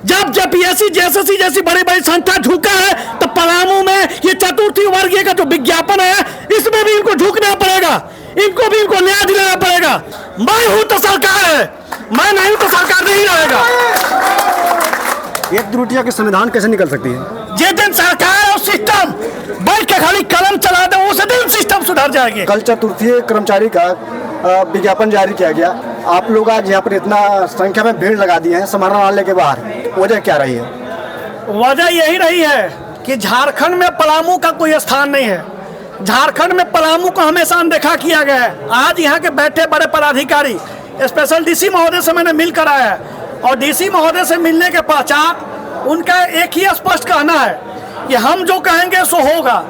जब JPSC JSSC जैसी बड़ी बड़ी संस्था झुका है तो पलामू में ये चतुर्थी वर्गीय का जो विज्ञापन है इसमें भी इनको झुकना पड़ेगा, इनको भी इनको न्याय दिलाना पड़ेगा। मैं हूं तो सरकार है, मैं नहीं तो सरकार नहीं रहेगा। एक त्रुटियां के संविधान कैसे निकल सकती है? जिस दिन सरकार और सिस्टम बैठ के खाली कलम चला दे उस दिन सिस्टम सुधर जाएगी। कल चतुर्थी कर्मचारी का विज्ञापन जारी किया गया, आप लोग आज यहाँ पर इतना संख्या में भीड़ लगा दिए हैं समाहरणालय के बाहर, वजह क्या रही है? वजह यही रही है कि झारखंड में पलामू का कोई स्थान नहीं है। झारखंड में पलामू को हमेशा अनदेखा किया गया है। आज यहाँ के बैठे बड़े पदाधिकारी स्पेशल डीसी महोदय से मैंने मिल कर आया है और डीसी महोदय से मिलने के पश्चात उनका एक ही स्पष्ट कहना है कि हम जो कहेंगे सो होगा,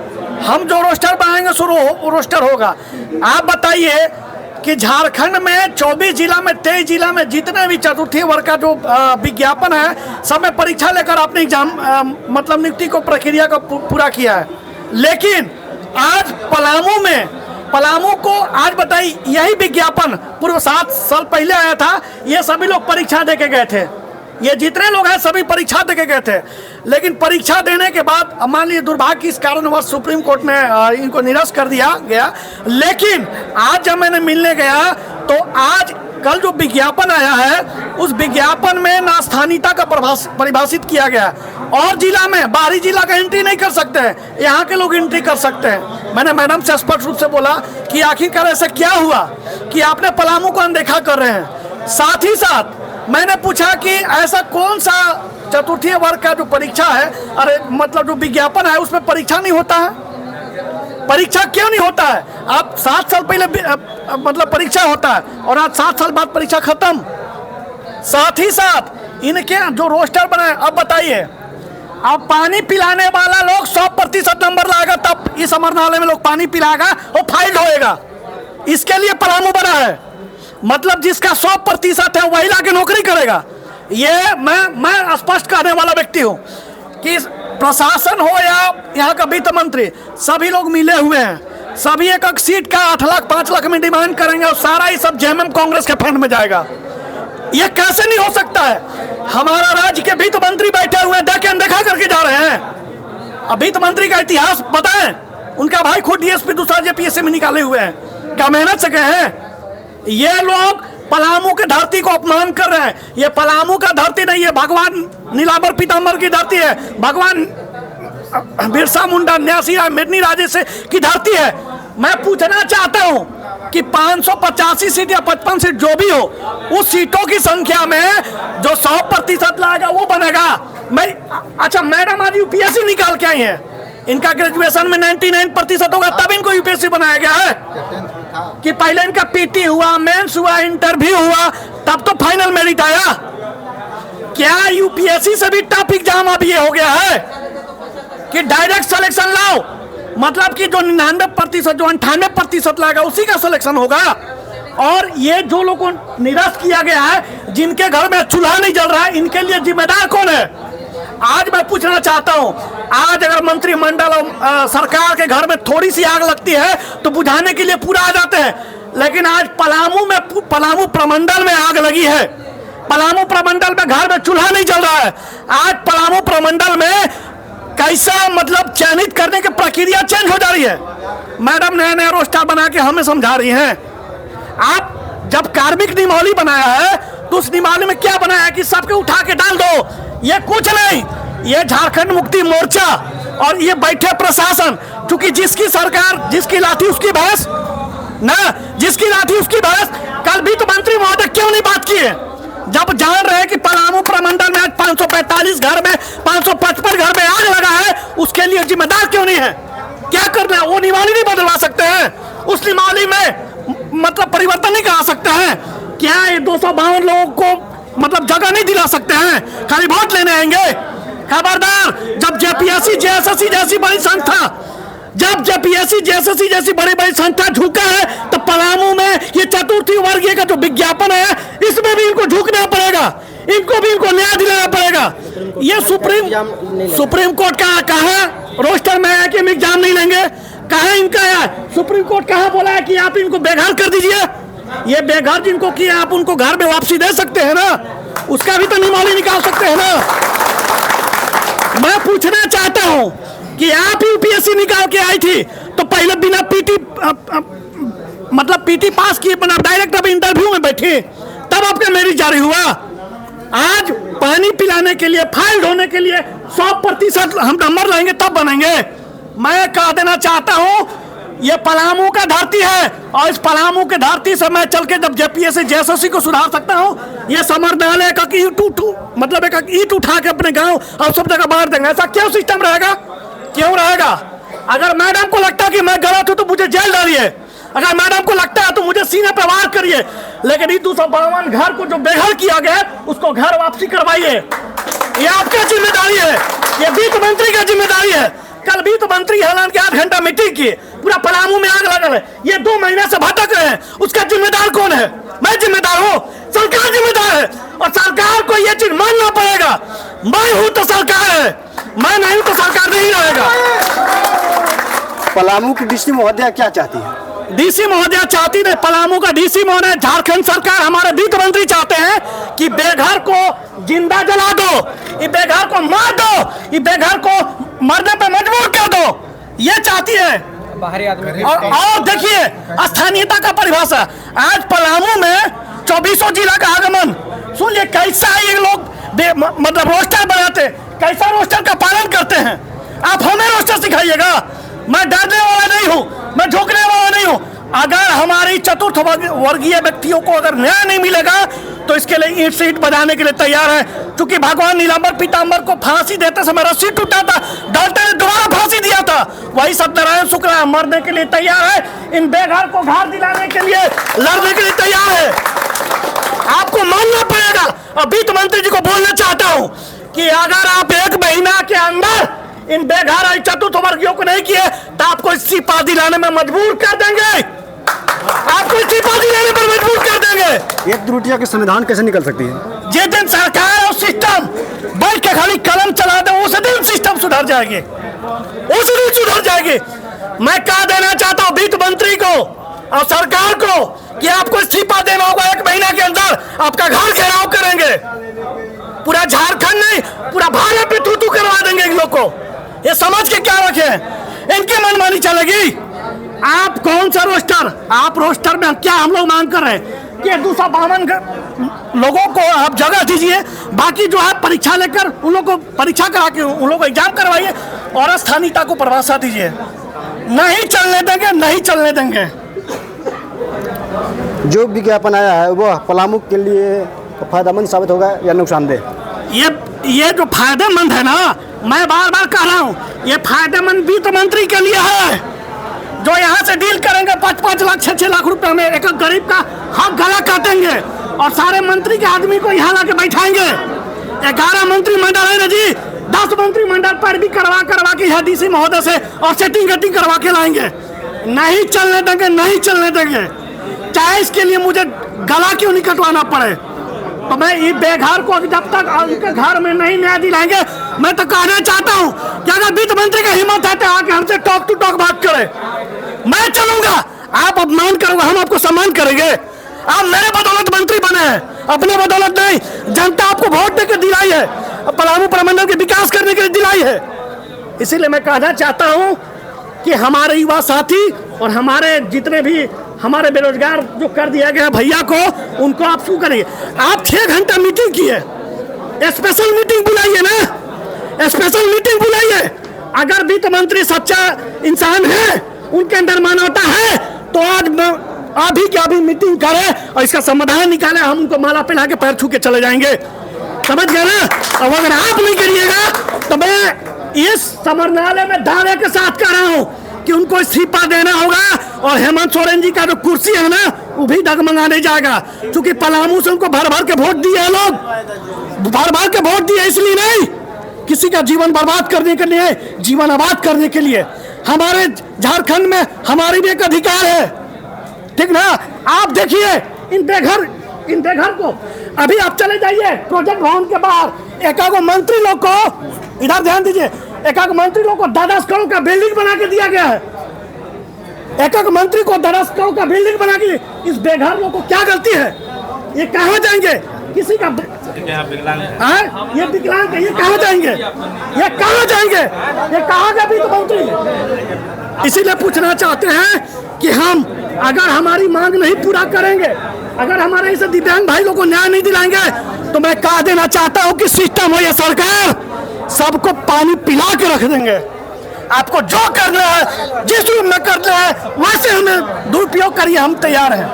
हम जो रोस्टर बनाएंगे सो रोस्टर होगा। आप बताइए कि झारखंड में 24 जिला में 23 जिला में जितने भी चतुर्थी वर्ग का जो विज्ञापन है सब में परीक्षा लेकर अपने एग्जाम मतलब नियुक्ति को प्रक्रिया को पूरा किया है। लेकिन आज पलामू को आज बताइए यही विज्ञापन पूर्व 7 साल पहले आया था, ये सभी लोग परीक्षा दे के गए थे, ये जितने लोग हैं सभी परीक्षा दे के गए थे। लेकिन परीक्षा देने के बाद मान लीजिए दुर्भाग्य इस कारणवश सुप्रीम कोर्ट ने इनको निरस्त कर दिया गया। लेकिन आज जब मैंने मिलने गया तो आज कल जो विज्ञापन आया है उस विज्ञापन में ना स्थानीयता का परिभाषित किया गया और जिला में बाहरी जिला का एंट्री नहीं कर सकते हैं, यहाँ के लोग एंट्री कर सकते हैं। मैंने मैडम से स्पष्ट रूप से बोला कि आखिरकार ऐसा क्या हुआ कि आपने पलामू को अनदेखा कर रहे हैं। साथ ही साथ मैंने पूछा कि ऐसा कौन सा चतुर्थी वर्ग का जो परीक्षा है, अरे मतलब जो विज्ञापन है उसमें परीक्षा नहीं होता है, परीक्षा क्यों नहीं होता है? आप 7 साल पहले मतलब परीक्षा होता है और आज 7 साल बाद परीक्षा खत्म। साथ ही साथ इनके जो रोस्टर बनाए, अब बताइए अब पानी पिलाने वाला लोग 100% नंबर लाएगा तब इस समरनालय में लोग पानी पिलाएगा और फाइल होएगा, इसके लिए पलामू बना है। मतलब जिसका 100% है वही लाके नौकरी करेगा। ये मैं स्पष्ट करने वाला व्यक्ति हूँ कि प्रशासन हो या यहाँ का वित्त मंत्री सभी लोग मिले हुए हैं, सभी एक सीट का 8 लाख 5 लाख में डिमांड करेंगे और सारा ही सब जेएमएम कांग्रेस के फंड में जाएगा। ये कैसे नहीं हो सकता है? हमारा राज्य के वित्त मंत्री बैठे हुए देख के अनदेखा करके जा रहे हैं। अब वित्त मंत्री का इतिहास बताएं, उनका भाई खुद डीएसपी दूसरा जेपीएससी में निकाले हुए हैं, क्या मेहनत से गए हैं? ये लोग पलामू के धरती को अपमान कर रहे हैं। ये पलामू का धरती नहीं है, भगवान नीलांबर पीतांबर की धरती है, भगवान बिरसा मुंडा न्यासी मिरनी राजे से की धरती है। मैं पूछना चाहता हूं कि 585 सीट या 55 सीट जो भी हो उस सीटों की संख्या में जो 100% लाएगा वो बनेगा। अच्छा मैडम आज यूपीएससी निकाल के आई है, इनका ग्रेजुएशन में 99% होगा तब इनको यूपीएससी बनाया गया है कि पहले इनका पीटी हुआ, मेंस हुआ, इंटरव्यू हुआ तब तो फाइनल मेरिट आया। क्या यूपीएससी से भी टफ एग्जाम अब ये हो गया है कि डायरेक्ट सिलेक्शन लाओ, मतलब कि जो 99% जो 98% लाएगा उसी का सिलेक्शन होगा। और ये जो लोगों को निरस्त किया गया है, जिनके घर में चूल्हा नहीं जल रहा है, इनके लिए जिम्मेदार कौन है? आज मैं पूछना चाहता हूं, आज अगर मंत्रिमंडल और सरकार के घर में थोड़ी सी आग लगती है तो बुझाने के लिए पूरा आ जाते हैं, लेकिन आज पलामू प्रमंडल में आग लगी है, पलामू प्रमंडल में घर में चूल्हा नहीं जल रहा है। आज पलामू प्रमंडल में कैसा मतलब चयनित करने की प्रक्रिया चेंज हो जा रही है। मैडम नया नया रोस्टर बना के हमें समझा रही हैं। आप जब कार्मिक नियमावली बनाया है तो उस नियमावली में क्या बनाया है कि सबके उठा के डाल दो, ये कुछ नहीं। ये झारखंड मुक्ति मोर्चा और ये बैठे प्रशासन, क्योंकि जिसकी सरकार जिसकी लाठी उसकी भैंस ना, जिसकी लाठी उसकी भैंस। कल भी तो मंत्री महोदय क्यों नहीं बात किए जब जान रहे कि पलामू प्रमंडल में आज 545 घर में 555 घर में आग लगा है, उसके लिए जिम्मेदार क्यों नहीं है? क्या करना है? वो नियमावली नहीं बदलवा सकते हैं? उस नियमावली में मतलब परिवर्तन नहीं करा सकते हैं? क्या ये 252 लोगों को मतलब जगह नहीं दिला सकते हैं? खाली वोट लेने आएंगे? खबरदार, जब जेपीएससी जेएसएससी जैसी बड़ी संस्था जब जेपीएससी जेएसएससी जैसी बड़ी बड़ी संस्था झुका है तो पलामू में ये चतुर्थी वर्गीय का जो विज्ञापन है इसमें भी इनको झुकना पड़ेगा, इनको भी इनको न्याय दिलाना पड़ेगा। ये सुप्रीम कोर्ट का कहा रोस्टर में है कि हम एग्जाम नहीं लेंगे, कहा इनका है सुप्रीम कोर्ट कहा बोला है कि आप इनको बेघर कर दीजिए। ये बेघर जिनको किया आप उनको घर में वापसी दे सकते हैं ना, उसका भी तो नियमावली निकाल सकते हैं ना। हूं कि आप यूपीएससी निकाल के आई थी तो पहले बिना पीटी पास किए बना डायरेक्ट अब इंटरव्यू में बैठी, तब आपका मेरिट जारी हुआ। आज पानी पिलाने के लिए, फाइल ढोने के लिए 100% हम नंबर लाएंगे तब बनेंगे। मैं कह देना चाहता हूं, ये पलामू का धरती है और इस पलामू के धरती से मैं चल के जब जेपीएससी जेएसएससी को सुधार सकता हूं। ये समरनालय का मतलब एक ईंट उठा के अपने गांव और सब जगह बांट देंगे, ऐसा क्यों सिस्टम रहेगा? क्यों रहेगा? अगर मैडम को लगता है कि मैं गलत हूं तो मुझे जेल डालिए, अगर मैडम को लगता है तो मुझे सीने पर वार करिए, लेकिन 252 घर को जो बेघर किया गया उसको घर वापसी करवाइए। ये आपका जिम्मेदारी है, ये वित्त मंत्री का जिम्मेदारी है। कल वित्त मंत्री ऐलान के 8 घंटा मीटिंग की, पूरा पलामू में आग लगल है, ये 2 महीने से भटक रहे हैं, उसका जिम्मेदार कौन है? मैं जिम्मेदार हूँ, सरकार जिम्मेदार है और सरकार को ये चीज मानना पड़ेगा। मैं हूँ तो सरकार है, मैं नहीं हूँ तो सरकार नहीं रहेगा। पलामू की डीसी महोदया क्या चाहती है? डीसी महोदया चाहती नहीं, पलामू का डीसी महोदय, झारखंड सरकार, हमारे वित्त मंत्री चाहते हैं कि बेघर को जिंदा जला दो, ये बेघर को मार दो, ये बेघर को मरने पे मजबूर कर दो, ये चाहती है। बाहरी आदमी और देखिए स्थानीयता का परिभाषा, आज पलामू में 24 जिला का आगमन, सुनिए कैसा ये लोग मतलब रोस्टर बनाते, कैसा रोस्टर का पालन करते हैं। आप हमें रोस्टर सिखाइएगा। मैं डरने वाला नहीं हूँ, मैं झुकने वाला नहीं हूँ। अगर हमारी चतुर्थ वर्गीय व्यक्तियों को अगर न्याय नहीं मिलेगा तो इसके लिए ईंट सीट बजाने के लिए तैयार है। क्योंकि भगवान नीलांबर पीतांबर को फांसी देते समय रस्सी टूटा था, डाल्टन ने दोबारा फांसी दिया था, वही सत्यनारायण शुक्ला मरने के लिए तैयार है, इन बेघर को घर दिलाने के लिए लड़ने के लिए तैयार है। आपको मानना पड़ेगा। और वित्त मंत्री जी को बोलना चाहता हूँ कि अगर आप 1 महीना के अंदर इन बेघर चतुर्थ वर्गीयों को नहीं किए तो आपको इस्तीफा दिलाने में मजबूर कर देंगे, आपको इस्तीफा दिलाने पर मजबूर कर देंगे। एक त्रुटियां के संविधान कैसे निकल सकती है? जिस दिन सरकार और सिस्टम बैठ के खाली कलम चला दे उस दिन सिस्टम सुधर जाएगी, उस दिन सुधर जाएगी। मैं कह देना चाहता हूँ वित्त मंत्री को और सरकार को कि आपको इस्तीफा देना होगा, 1 महीना के अंदर आपका घर घेराव करेंगे, पूरा झारखंड नहीं पूरा भारत पे थू करवा देंगे इन लोग को। ये समझ के क्या रखे, इनकी मनमानी चलेगी। आप कौन सा रोस्टर, आप रोस्टर में क्या हम लोग मांग कर रहे हैं कि 252 लोगों को आप जगह दीजिए, बाकी जो है परीक्षा लेकर उन लोग को परीक्षा करा के उन लोग को एग्जाम करवाइए और स्थानीयता को परिभाषा दीजिए। नहीं चलने देंगे, नहीं चलने देंगे। जो विज्ञापन आया है वो पलामू के लिए फायदेमंद साबित होगा या नुकसानदेह? ये जो फायदेमंद है ना, मैं बार बार कह रहा हूँ, ये फायदेमंद वित्त मंत्री के लिए है, जो यहाँ से डील करेंगे 5-5 लाख 6-6 लाख रुपए में एक गरीब का हक गला काटेंगे और सारे मंत्री के आदमी को यहाँ लाके बैठाएंगे। 11 मंत्रिमंडल है ना जी, 10 मंत्रिमंडल पर भी करवा के यहाँ डीसी महोदय से और सेटिंग करवा के लाएंगे। नहीं चलने देंगे, नहीं चलने देंगे, चाहे इसके लिए मुझे गला क्यों नहीं कटवाना पड़े। तो मैं ये बेघर को जब तक उनके घर में नहीं न्याय दिलाएंगे, मैं तो कहना चाहता हूँ कि अगर वित्त मंत्री का हिम्मत है तो आके हमसे टॉक टू टॉक बात करे, मैं चलूंगा। आप अपमान करोगे, हम आपको सम्मान करेंगे। आप मेरे बदौलत मंत्री बने हैं, अपने बदौलत नहीं। जनता आपको वोट देकर दिलाई है, पलामू प्रमंडल के विकास करने के लिए दिलाई है। इसीलिए मैं कहना चाहता हूँ कि हमारे युवा साथी और हमारे जितने भी हमारे बेरोजगार जो कर दिया गया भैया को, उनको आप शू करिए। आप 6 घंटा मीटिंग की है, स्पेशल मीटिंग बुलाइए ना, स्पेशल मीटिंग बुलाइए। अगर वित्त मंत्री सच्चा इंसान है, उनके अंदर मानवता है, तो आज अभी क्या अभी मीटिंग करे और इसका समाधान निकाले। हम उनको माला पहना के पैर छू के चले जाएंगे, समझ गए ना। अब अगर आप नहीं करिएगा तो मैं इस समरनालय में दावे के साथ कह रहा हूँ कि उनको इस्तीफा देना होगा और हेमंत सोरेन जी का जो कुर्सी है ना वो भी डगमगाने जाएगा। क्योंकि पलामू से उनको भर भर के वोट दिए हैं लोग, भर भर के वोट दिए, इसलिए नहीं किसी का जीवन बर्बाद करने के लिए, जीवन आबाद करने के लिए। हमारे झारखंड में हमारी भी एक अधिकार है, ठीक ना। आप देखिए इन बेघर को, अभी आप चले जाइए प्रोजेक्ट भवन के बाहर, एक मंत्री लोग को, इधर ध्यान दीजिए, एक मंत्री लोग को 10 करोड़ का बिल्डिंग बना के दिया गया है। एक मंत्री को 10 करोड़ का बिल्डिंग बना के, इस बेघर लोग को क्या गलती है? ये कहाँ जाएंगे किसी का हाँ? ये विकलांग है, ये कहाँ जाएंगे, ये कहाँ जाएंगे, ये कहाँ का वित्त मंत्री। इसीलिए पूछना चाहते हैं कि हम अगर हमारी मांग नहीं पूरा करेंगे, अगर हमारे ऐसे दिव्यांग भाई लोगों को न्याय नहीं दिलाएंगे, तो मैं कह देना चाहता हूँ कि सिस्टम हो या सरकार सबको पानी पिला के रख देंगे। आपको जो करना है, जिस रूप में करना है, वैसे हमें दुरुपयोग करिए, हम तैयार हैं।